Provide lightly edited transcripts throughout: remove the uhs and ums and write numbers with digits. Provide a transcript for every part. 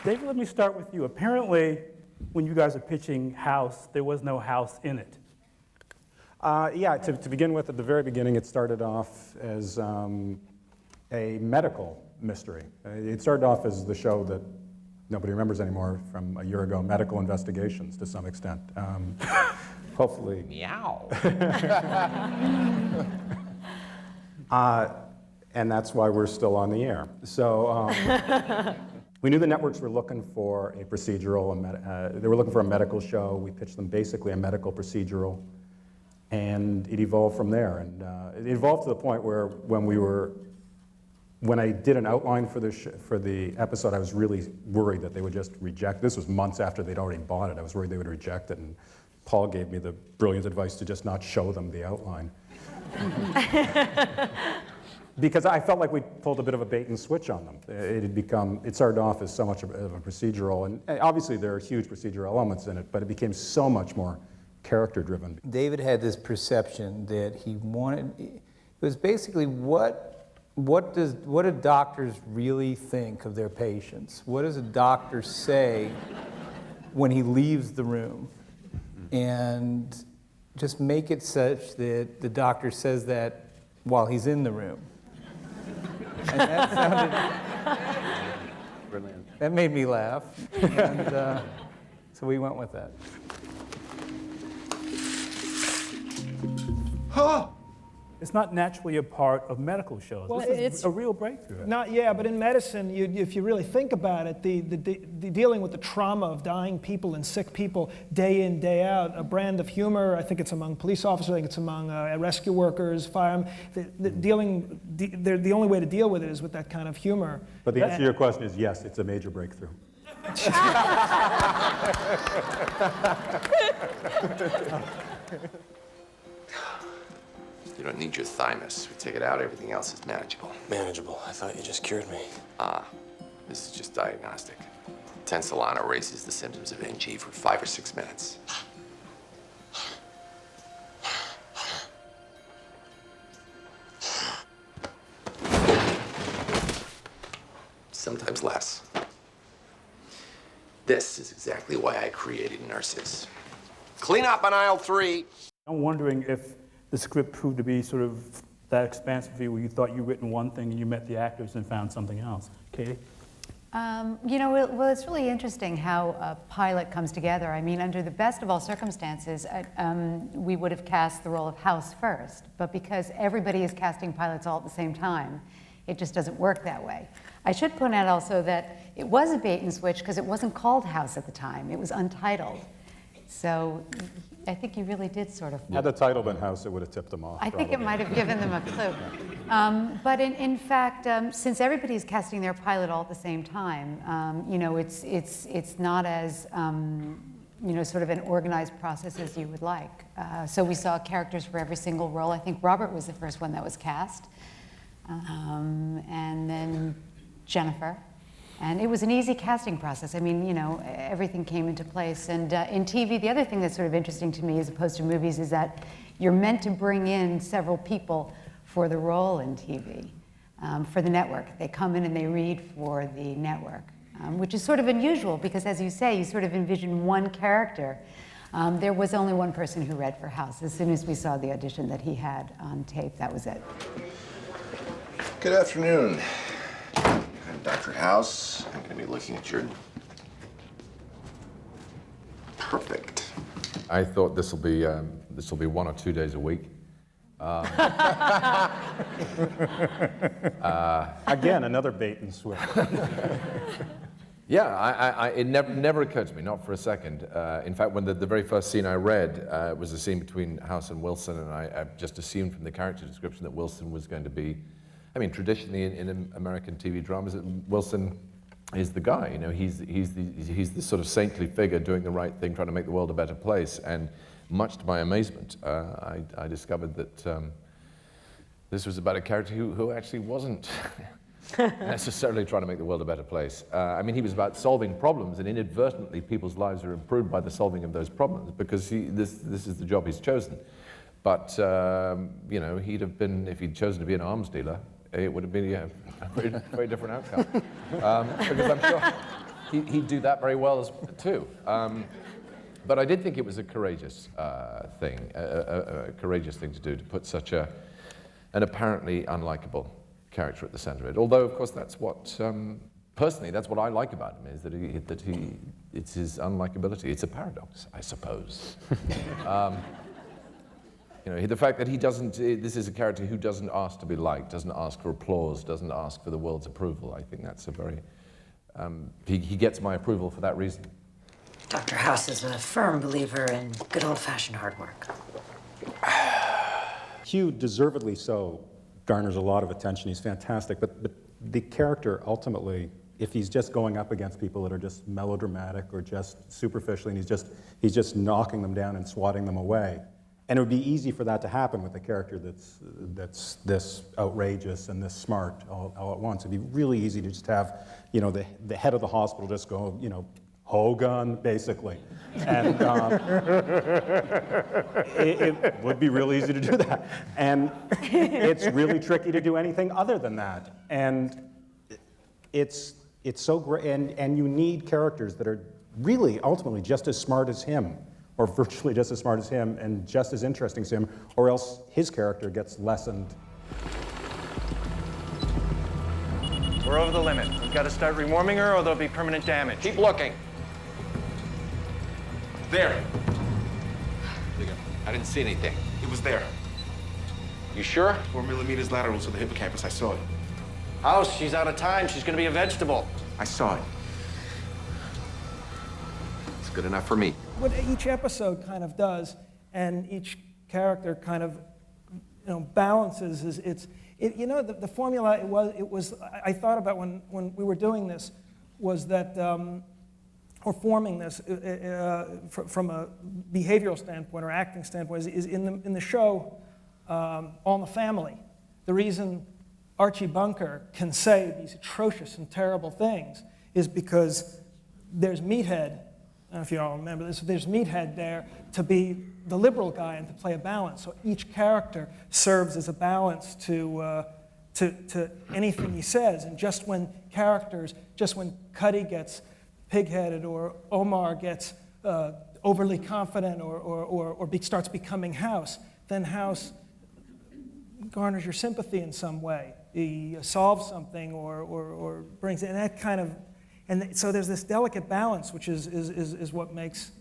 David, let me start with you. Apparently, when you guys are pitching House, there was no house in it. Yeah, to begin with, at the very beginning, it started off as a medical mystery. It started off as the show that nobody remembers anymore from a year ago, Medical Investigations, to some extent. Hopefully. Meow. And that's why we're still on the air. So we knew the networks were looking for a procedural, they were looking for a medical show. We pitched them basically a medical procedural, and it evolved from there. And it evolved to the point where when I did an outline for the episode, I was really worried that they would just reject. This was months after they'd already bought it. I was worried they would reject it, and Paul gave me the brilliant advice to just not show them the outline. Because I felt like we pulled a bit of a bait and switch on them. It started off as so much of a procedural, and obviously there are huge procedural elements in it, but it became so much more character-driven. David had this perception that he wanted, it was basically what do doctors really think of their patients? What does a doctor say when he leaves the room? And just make it such that the doctor says that while he's in the room. And that sounded, Brilliant. that made me laugh, and so we went with that. It's not naturally a part of medical shows. Well, This is it's a real breakthrough. but in medicine, if you really think about it, the dealing with the trauma of dying people and sick people day in, day out, a brand of humor, I think it's among police officers, I think it's among rescue workers, firemen, the only way to deal with it is with that kind of humor. But the answer to your question is yes, it's a major breakthrough. You don't need your thymus. We take it out, everything else is manageable. Manageable. I thought you just cured me. This is just diagnostic. Tensilon erases the symptoms of NG for 5 or 6 minutes. Sometimes less. This is exactly why I created nurses. Clean up on aisle 3. I'm wondering if the script proved to be sort of that expansive for you, where you thought you'd written one thing and you met the actors and found something else. Katie? Well, it's really interesting how a pilot comes together. I mean, under the best of all circumstances, we would have cast the role of House first, but because everybody is casting pilots all at the same time, it just doesn't work that way. I should point out also that it was a bait and switch because it wasn't called House at the time. It was untitled. So I think you really did sort of... Had the title been House, it would have tipped them off. I think it might have given them a clue. But in fact, since everybody's casting their pilot all at the same time, it's not as sort of an organized process as you would like. So we saw characters for every single role. I think Robert was the first one that was cast, and then Jennifer. And it was an easy casting process. I mean, everything came into place. And in TV, the other thing that's sort of interesting to me as opposed to movies is that you're meant to bring in several people for the role in TV, for the network. They come in and they read for the network, which is sort of unusual because, as you say, you sort of envision one character. There was only one person who read for House. As soon as we saw the audition that he had on tape, that was it. Good afternoon. I'm Dr. House. I'm going to be looking at your... Perfect. I thought this will be 1 or 2 days a week. Again, another bait and switch. Yeah, it never occurred to me, not for a second. In fact, when the very first scene I read was a scene between House and Wilson, and I just assumed from the character description that Wilson was going to be, I mean, traditionally in American TV dramas, Wilson is the guy. He's the sort of saintly figure doing the right thing, trying to make the world a better place. And much to my amazement, I discovered that this was about a character who actually wasn't necessarily trying to make the world a better place. I mean, he was about solving problems, and inadvertently people's lives are improved by the solving of those problems because this is the job he's chosen. But he'd have been, if he'd chosen to be an arms dealer, it would have been a very, very different outcome. Because he'd do that very well too. But I did think it was a courageous thing, a courageous thing to do, to put such an apparently unlikable character at the center of it. Although, of course, that's what, personally, that's what I like about him, is that it's his unlikability. It's a paradox, I suppose. You know, the fact that he doesn't, this is a character who doesn't ask to be liked, doesn't ask for applause, doesn't ask for the world's approval. I think that's a very, he gets my approval for that reason. Dr. House is a firm believer in good old-fashioned hard work. Hugh, deservedly so, garners a lot of attention. He's fantastic, but the character ultimately, if he's just going up against people that are just melodramatic or just superficial, and he's just knocking them down and swatting them away. And it would be easy for that to happen with a character that's this outrageous and this smart all at once. It'd be really easy to just have, you know, the head of the hospital just go, you know, Hogan, basically. And it would be real easy to do that. And it's really tricky to do anything other than that. And it's so great, and you need characters that are really ultimately just as smart as him, or virtually just as smart as him, and just as interesting as him, or else his character gets lessened. We're over the limit. We've got to start rewarming her or there'll be permanent damage. Keep looking. There. I didn't see anything. It was there. You sure? 4 millimeters lateral to the hippocampus. I saw it. House, she's out of time. She's going to be a vegetable. I saw it. It's good enough for me. What each episode kind of does, and each character kind of, you know, balances is you know, the formula I thought about when we were doing this was that, or forming this from a behavioral standpoint or acting standpoint, is in the show All in the Family. The reason Archie Bunker can say these atrocious and terrible things is because there's Meathead. I don't know if you all remember this. There's Meathead there to be the liberal guy and to play a balance. So each character serves as a balance to anything he says. And just when Cuddy gets pig-headed, or Omar gets overly confident, or starts becoming House, then House garners your sympathy in some way. He solves something or brings it, and that kind of. And so there's this delicate balance, which is what makes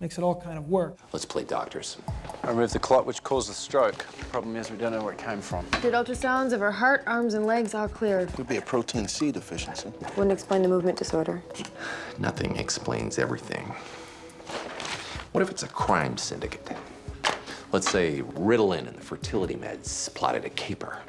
it all kind of work. Let's play doctors. I removed the clot which caused the stroke. Problem is we don't know where it came from. Did ultrasounds of her heart, arms, and legs all cleared. Could be a protein C deficiency. Wouldn't explain the movement disorder. Nothing explains everything. What if it's a crime syndicate? Let's say Ritalin and the fertility meds plotted a caper.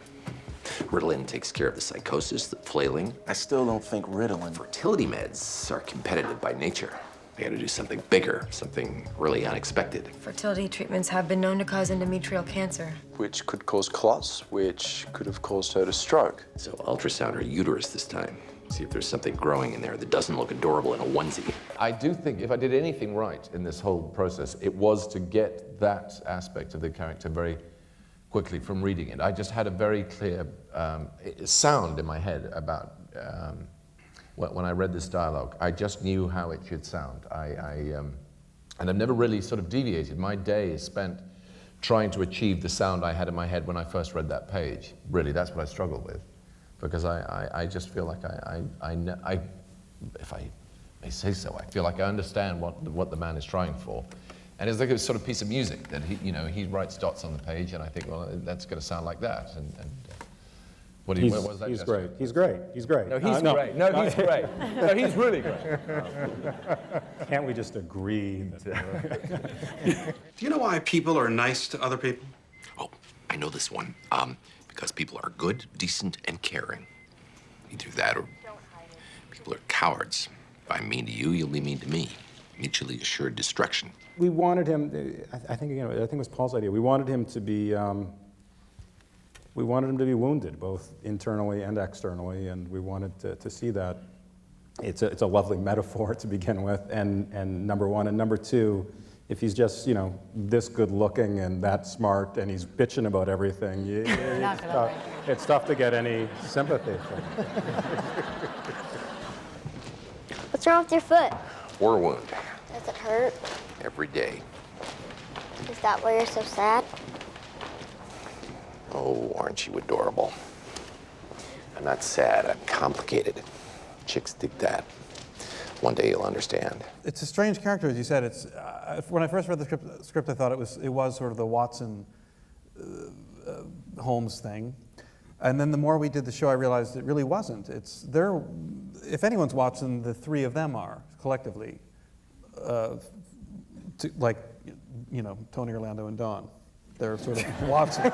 Ritalin takes care of the psychosis, the flailing. I still don't think Ritalin. Fertility meds are competitive by nature. They had to do something bigger, something really unexpected. Fertility treatments have been known to cause endometrial cancer. Which could cause clots, which could have caused her to stroke. So ultrasound her uterus this time. See if there's something growing in there that doesn't look adorable in a onesie. I do think if I did anything right in this whole process, it was to get that aspect of the character very quickly from reading it. I just had a very clear sound in my head about when I read this dialogue. I just knew how it should sound. And I've never really sort of deviated. My day is spent trying to achieve the sound I had in my head when I first read that page. Really, that's what I struggle with. Because I just feel like I, if I may say so, I feel like I understand what the man is trying for. And it's like a sort of piece of music that he writes dots on the page, and I think, well, that's going to sound like that. What was that? He's great. He's great. He's great. No, he's great. No, he's great. No, he's really great. Can't we just agree? Do you know why people are nice to other people? Oh, I know this one. Because people are good, decent, and caring. Either that or people are cowards. If I'm mean to you, you'll be mean to me. Mutually assured destruction. We wanted him, I think it was Paul's idea. We wanted him to be wounded, both internally and externally, and we wanted to see that. It's a lovely metaphor to begin with, and number one. And number two, if he's just, this good looking and that smart and he's bitching about everything, it's tough to get any sympathy from him. What's wrong with your foot? War wound. Does it hurt? Every day. Is that why you're so sad? Oh, aren't you adorable? I'm not sad, I'm complicated. Chicks dig that. One day you'll understand. It's a strange character, as you said. It's when I first read the script, I thought it was sort of the Watson Holmes thing, and then the more we did the show, I realized it really wasn't. It's they're, if anyone's Watson, the three of them are collectively, like, you know, Tony, Orlando, and Dawn. They're sort of Watson.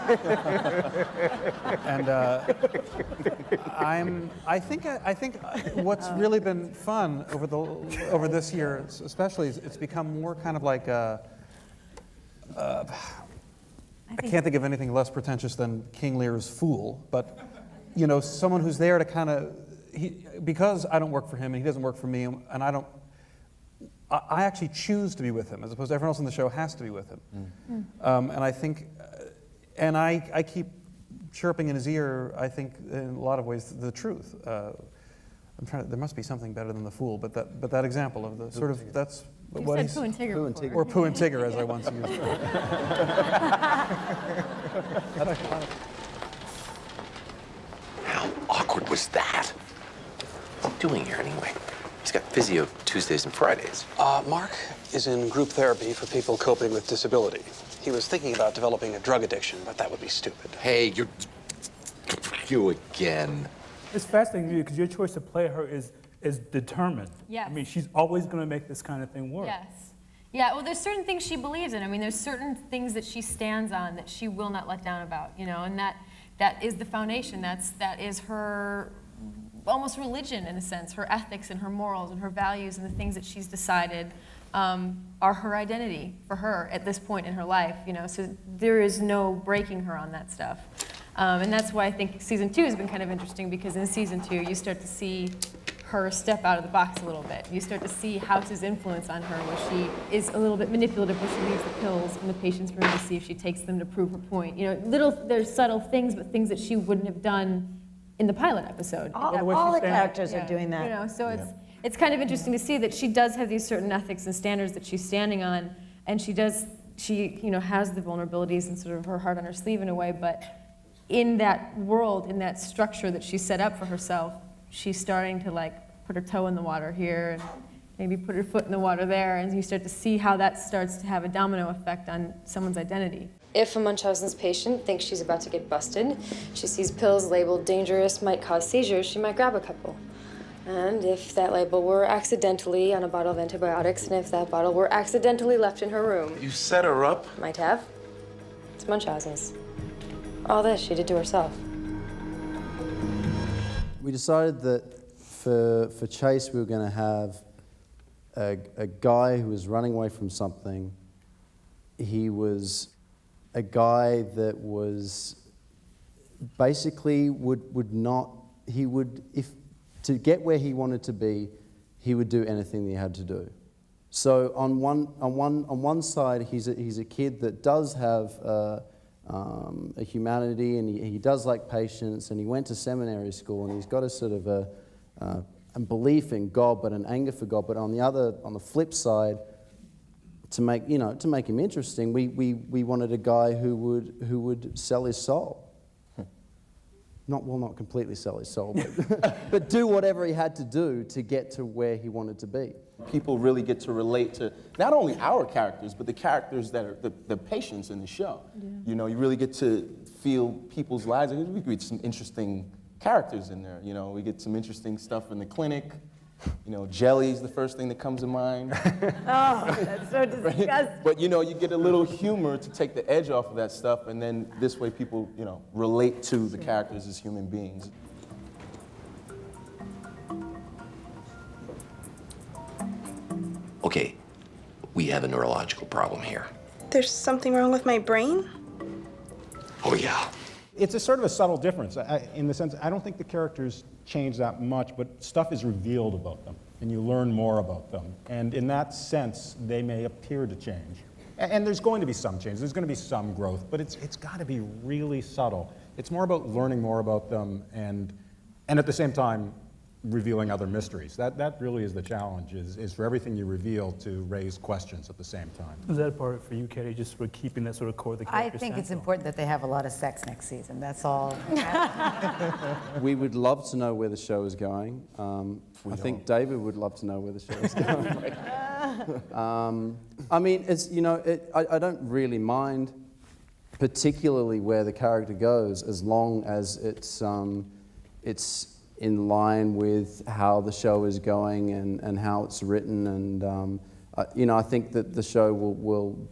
And I think what's really been fun over this year, especially, is it's become more kind of like I can't think of anything less pretentious than King Lear's Fool, but you know, someone who's there to kind of, because I don't work for him and he doesn't work for me, and I actually choose to be with him, as opposed to everyone else on the show has to be with him. And I think, and I keep chirping in his ear, I think, in a lot of ways, the truth. There must be something better than the Fool, but that example of the sort of, that's You what said he's... Pooh and Tigger Pooh before. or Pooh and Tigger, as I once used. How awkward was that? What's he doing here anyway? He's got physio Tuesdays and Fridays. Mark is in group therapy for people coping with disability. He was thinking about developing a drug addiction, but that would be stupid. Hey, you again. It's fascinating to me because your choice to play her is determined. Yes. I mean, she's always going to make this kind of thing work. Yes. Yeah, well, there's certain things she believes in. I mean, there's certain things that she stands on that she will not let down about, you know, and that is the foundation. That is her almost religion, in a sense, her ethics and her morals and her values and the things that she's decided are her identity for her at this point in her life, you know, so there is no breaking her on that stuff. And that's why I think season 2 has been kind of interesting, because in season 2 you start to see her step out of the box a little bit. You start to see House's influence on her, where she is a little bit manipulative when she leaves the pills in the patient's room to see if she takes them to prove her point. You know, there's subtle things, but things that she wouldn't have done in the pilot episode. All the characters are doing that. You know, so it's kind of interesting to see that she does have these certain ethics and standards that she's standing on, and she you know, has the vulnerabilities and sort of her heart on her sleeve in a way, but in that world, in that structure that she set up for herself, she's starting to like put her toe in the water here and maybe put her foot in the water there, and you start to see how that starts to have a domino effect on someone's identity. If a Munchausen's patient thinks she's about to get busted, she sees pills labeled dangerous, might cause seizures, she might grab a couple. And if that label were accidentally on a bottle of antibiotics, and if that bottle were accidentally left in her room. You set her up? Might have. It's Munchausen's. All this she did to herself. We decided that for Chase we were going to have a guy who was running away from something. He was a guy that was basically to get where he wanted to be, he would do anything that he had to do. So on one side, he's a kid that does have a humanity, and he does like patience, and he went to seminary school, and he's got a sort of a belief in God, but an anger for God. But on the flip side, to make him interesting, we wanted a guy who would sell his soul. Not completely sell his soul, but do whatever he had to do to get to where he wanted to be. People really get to relate to not only our characters, but the characters that are the patients in the show. Yeah. You know, you really get to feel people's lives. We get some interesting characters in there. You know, we get some interesting stuff in the clinic. You know, Jelly's the first thing that comes to mind. Oh, that's so disgusting. Right? But you know, you get a little humor to take the edge off of that stuff, and then this way people, you know, relate to the characters as human beings. Okay, we have a neurological problem here. There's something wrong with my brain? Oh yeah. It's a sort of a subtle difference in the sense I don't think the characters change that much, but stuff is revealed about them, and you learn more about them. And in that sense, they may appear to change. And there's going to be some change. There's going to be some growth, but it's got to be really subtle. It's more about learning more about them, and at the same time, revealing other mysteries. That really is the challenge, is for everything you reveal to raise questions at the same time. Is that a part for you, Katie, just sort of keeping that sort of core of the I character think it's central? important that they have a lot of sex next season. That's all. We would love to know where the show is going. I think David would love to know where the show is going. I mean, it's, you know, I don't really mind particularly where the character goes, as long as it's in line with how the show is going and how it's written. And you know, I think that the show will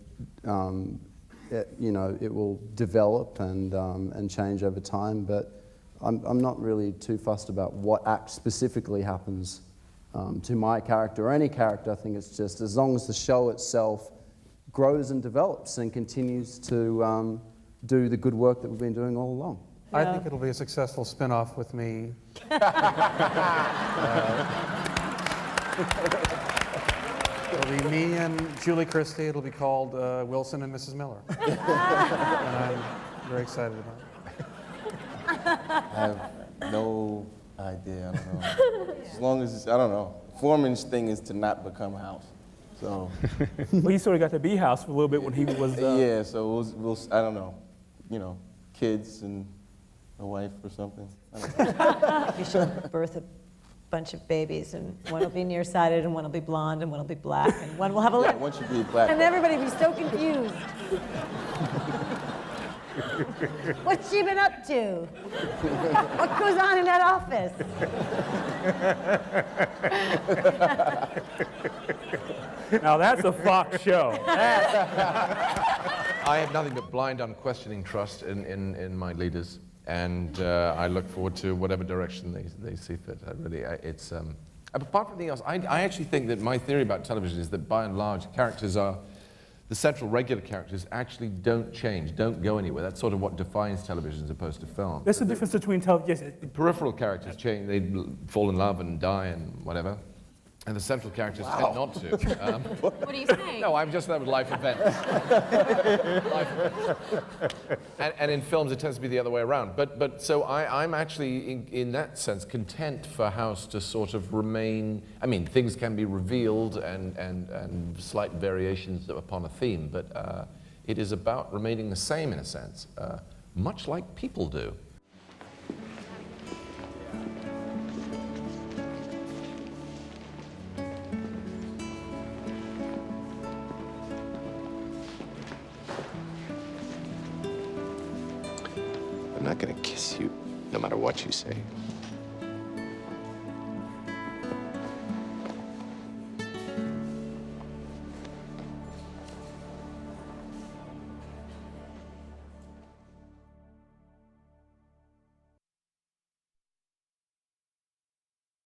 you know, it will develop and change over time. But I'm not really too fussed about what act specifically happens to my character or any character. I think it's just as long as the show itself grows and develops and continues to do the good work that we've been doing all along. I think it'll be a successful spin-off with me. It'll be me and Julie Christie. It'll be called Wilson and Mrs. Miller. And I'm very excited about it. I have no idea. I don't know. As long as, I don't know. Foreman's thing is to not become House. So. Well, he sort of got to be House for a little bit when he was. Yeah, so we'll, I don't know. You know, kids and a wife or something. I don't know. You should birth a bunch of babies, and one will be nearsighted, and one will be blonde, and one will be black, and one will have a Yeah, lip. one should be black. And everybody will be so confused. What's she been up to? What goes on in that office? Now that's a Fox show. I have nothing but blind, unquestioning trust in my leaders, and I look forward to whatever direction they see fit. It's apart from anything else, I actually think that my theory about television is that by and large, characters are, the central regular characters actually don't change, don't go anywhere. That's sort of what defines television as opposed to film. There's a difference between television. Peripheral characters change, they fall in love and die and whatever. And the central characters tend not to. What are you saying? No, I'm just that with life events. And in films, it tends to be the other way around. But so I'm actually, in that sense, content for House to sort of remain. I mean, things can be revealed and slight variations upon a theme, but it is about remaining the same in a sense, much like people do. I'm not gonna kiss you, no matter what you say.